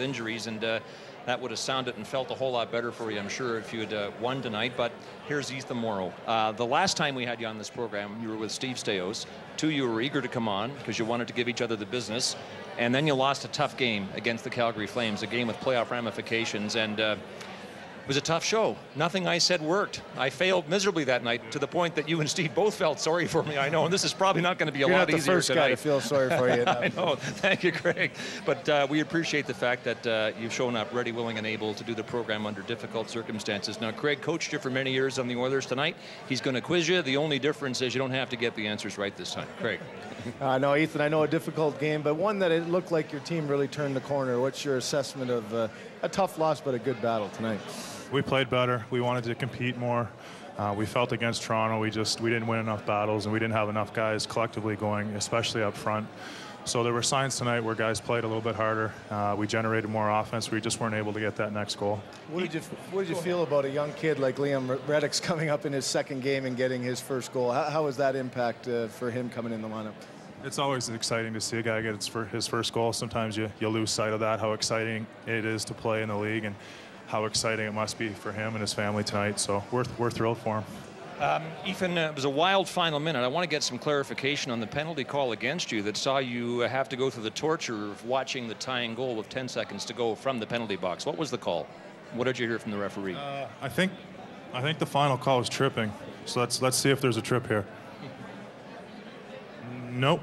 injuries, and that would have sounded and felt a whole lot better for you, I'm sure, if you had won tonight. But here's Ethan Moreau. The last time we had you on this program, you were with Steve Staios. Two, you were eager to come on because you wanted to give each other the business. And then you lost a tough game against the Calgary Flames, a game with playoff ramifications. And it was a tough show. Nothing I said worked. I failed miserably that night to the point that you and Steve both felt sorry for me. I know, and this is probably not going to be a lot easier tonight. You're not the first guy to feel sorry for you. I know. Thank you, Craig. But we appreciate the fact that you've shown up ready, willing, and able to do the program under difficult circumstances. Now, Craig coached you for many years on the Oilers tonight. He's going to quiz you. The only difference is you don't have to get the answers right this time. Craig. No, Ethan, I know a difficult game, but one that it looked like your team really turned the corner. What's your assessment of a tough loss but a good battle tonight? We played better. We wanted to compete more. We felt against Toronto. We didn't win enough battles, and we didn't have enough guys collectively going, especially up front. So there were signs tonight where guys played a little bit harder. We generated more offense. We just weren't able to get that next goal. What did you feel about a young kid like Liam Reddick's coming up in his second game and getting his first goal? How was that impact for him coming in the lineup? It's always exciting to see a guy get his first goal. Sometimes you lose sight of that, how exciting it is to play in the league and how exciting it must be for him and his family tonight. So we're thrilled for him. Ethan, it was a wild final minute. I want to get some clarification on the penalty call against you that saw you have to go through the torture of watching the tying goal with 10 seconds to go from the penalty box. What was the call? What did you hear from the referee? I think the final call was tripping. So let's see if there's a trip here. Nope.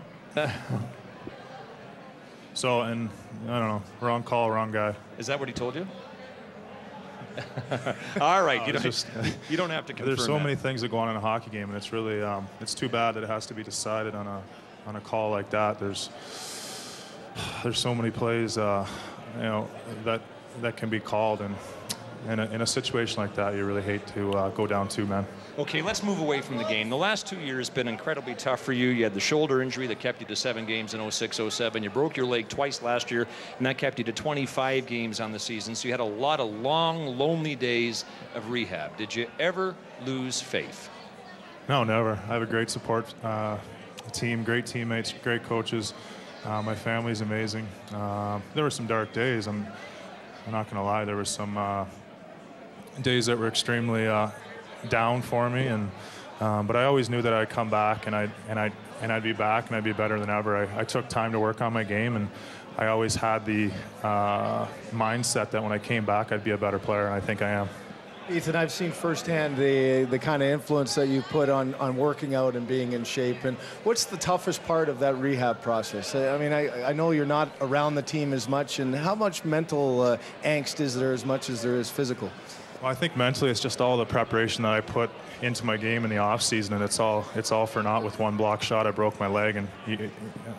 So, and I don't know, wrong call, wrong guy. Is that what he told you? All right, you don't have to confirm. There's so many things that go on in a hockey game, and it's really it's too bad that it has to be decided on a call like that. There's so many plays that can be called, and in a situation like that, you really hate to go down two men. Okay, let's move away from the game. The last 2 years have been incredibly tough for you. You had the shoulder injury that kept you to 7 games in 06-07. You broke your leg twice last year, and that kept you to 25 games on the season. So you had a lot of long, lonely days of rehab. Did you ever lose faith? No, never. I have a great support team, great teammates, great coaches. My family's amazing. There were some dark days. I'm not going to lie. There were some days that were extremely down for me, but I always knew that I'd come back and I'd be back and I'd be better than ever. I took time to work on my game, and I always had the mindset that when I came back I'd be a better player, and I think I am. Ethan, I've seen firsthand the kind of influence that you put on working out and being in shape. And what's the toughest part of that rehab process? I mean, I know you're not around the team as much, and how much mental angst is there as much as there is physical? Well, I think mentally it's just all the preparation that I put into my game in the off season, and it's all for naught. With one block shot, I broke my leg, and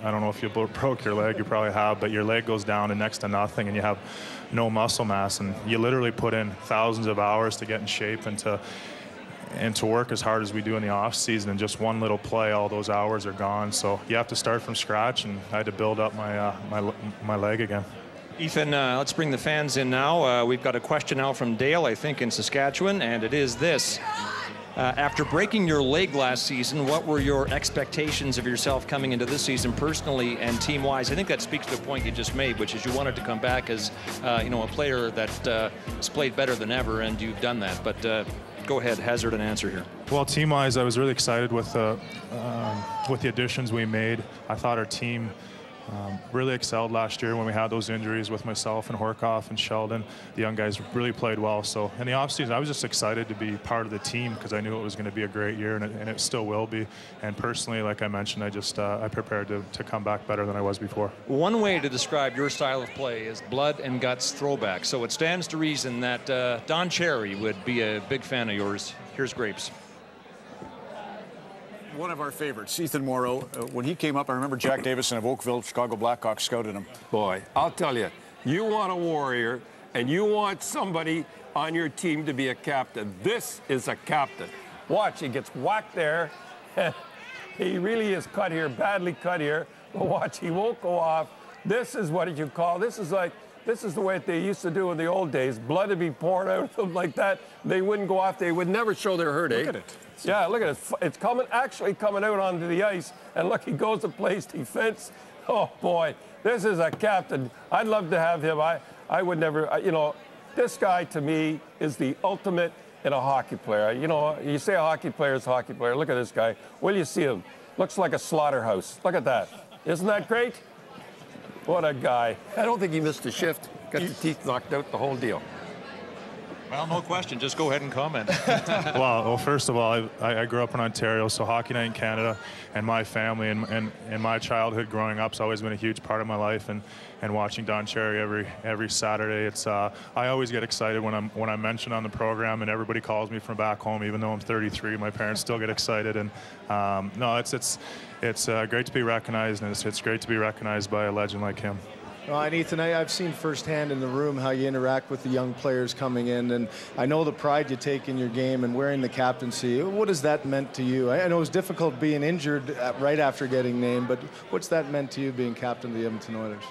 I don't know if you broke your leg, you probably have, but your leg goes down to next to nothing, and you have no muscle mass, and you literally put in thousands of hours to get in shape and to work as hard as we do in the off season, and just one little play, all those hours are gone. So you have to start from scratch, and I had to build up my leg again. Ethan, let's bring the fans in now. We've got a question now from Dale, I think, in Saskatchewan, and it is this. After breaking your leg last season, what were your expectations of yourself coming into this season personally and team-wise? I think that speaks to the point you just made, which is you wanted to come back as a player that has played better than ever, and you've done that. But go ahead, hazard an answer here. Well, team-wise, I was really excited with the additions we made. I thought our team really excelled last year when we had those injuries with myself and Horkoff and Sheldon. The young guys really played well. So in the offseason, I was just excited to be part of the team because I knew it was going to be a great year, and it still will be. And personally, like I mentioned, I prepared to come back better than I was before. One way to describe your style of play is blood and guts throwback. So it stands to reason that Don Cherry would be a big fan of yours. Here's Grapes. One of our favorites, Ethan Moreau. When he came up, I remember Jack Davison of Oakville, Chicago Blackhawks scouted him. Boy, I'll tell you, you want a warrior, and you want somebody on your team to be a captain. This is a captain. Watch, he gets whacked there. He really is cut here, badly cut here. But watch, he won't go off. This is what you call, this is the way they used to do in the old days. Blood would be pouring out of them like that. They wouldn't go off. They would never show their hurt. Look at it. Yeah, look at it. It's actually coming out onto the ice. And look, he goes to place defense. Oh, boy, this is a captain. I'd love to have him. I would never, you know, this guy to me is the ultimate in a hockey player. You know, you say a hockey player is a hockey player. Look at this guy. Will you see him? Looks like a slaughterhouse. Look at that. Isn't that great? What a guy. I don't think he missed a shift. Got the teeth knocked out, the whole deal. Well, no question. Just go ahead and comment. Well, first of all, I grew up in Ontario, so Hockey Night in Canada and my family and my childhood growing up has always been a huge part of my life. And watching Don Cherry every Saturday, it's I always get excited when I'm mentioned on the program and everybody calls me from back home. Even though I'm 33, my parents still get excited. And no, it's great to be recognized, and it's great to be recognized by a legend like him. And Ethan, I've seen firsthand in the room how you interact with the young players coming in, and I know the pride you take in your game and wearing the captaincy. What has that meant to you? I know it was difficult being injured right after getting named, but what's that meant to you being captain of the Edmonton Oilers?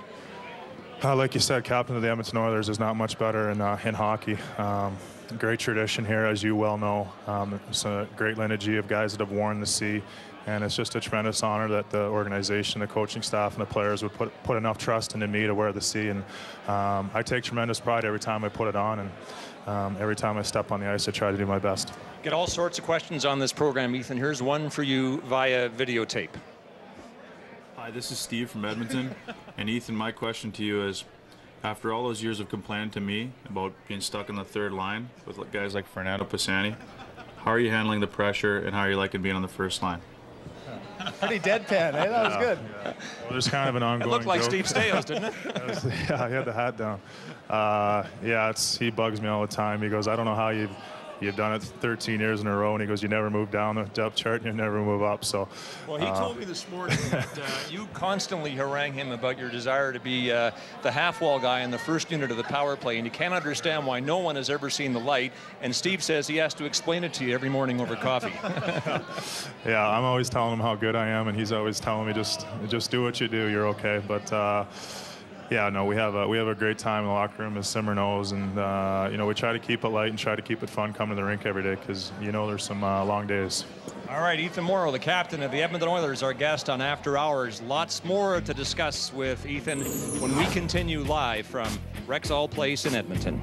Like you said, captain of the Edmonton Oilers is not much better in hockey. Great tradition here, as you well know. It's a great lineage of guys that have worn the C. And it's just a tremendous honor that the organization, the coaching staff, and the players would put enough trust into me to wear the C. And I take tremendous pride every time I put it on, and every time I step on the ice, I try to do my best. Get all sorts of questions on this program, Ethan. Here's one for you via videotape. Hi, this is Steve from Edmonton. And Ethan, my question to you is, after all those years of complaining to me about being stuck in the third line with guys like Fernando Pisani, how are you handling the pressure, and how are you liking being on the first line? Pretty deadpan, eh? That was good. Yeah. Well, there's kind of an ongoing It looked like joke. Steve Staios, didn't it? Yeah, he had the hat down. Yeah, he bugs me all the time. He goes, I don't know how you've done it 13 years in a row, and he goes, you never move down the depth chart and you never move up. So, well, he told me this morning that you constantly harangue him about your desire to be the half-wall guy in the first unit of the power play, and you can't understand why no one has ever seen the light, and Steve says he has to explain it to you every morning over coffee. Yeah, I'm always telling him how good I am, and he's always telling me just do what you do, you're okay. But yeah, no, we have a great time in the locker room, as Simmer knows, and you know, we try to keep it light and try to keep it fun coming to the rink every day, because you know there's some long days. All right, Ethan Moreau, the captain of the Edmonton Oilers, our guest on After Hours. Lots more to discuss with Ethan when we continue live from Rexall Place in Edmonton.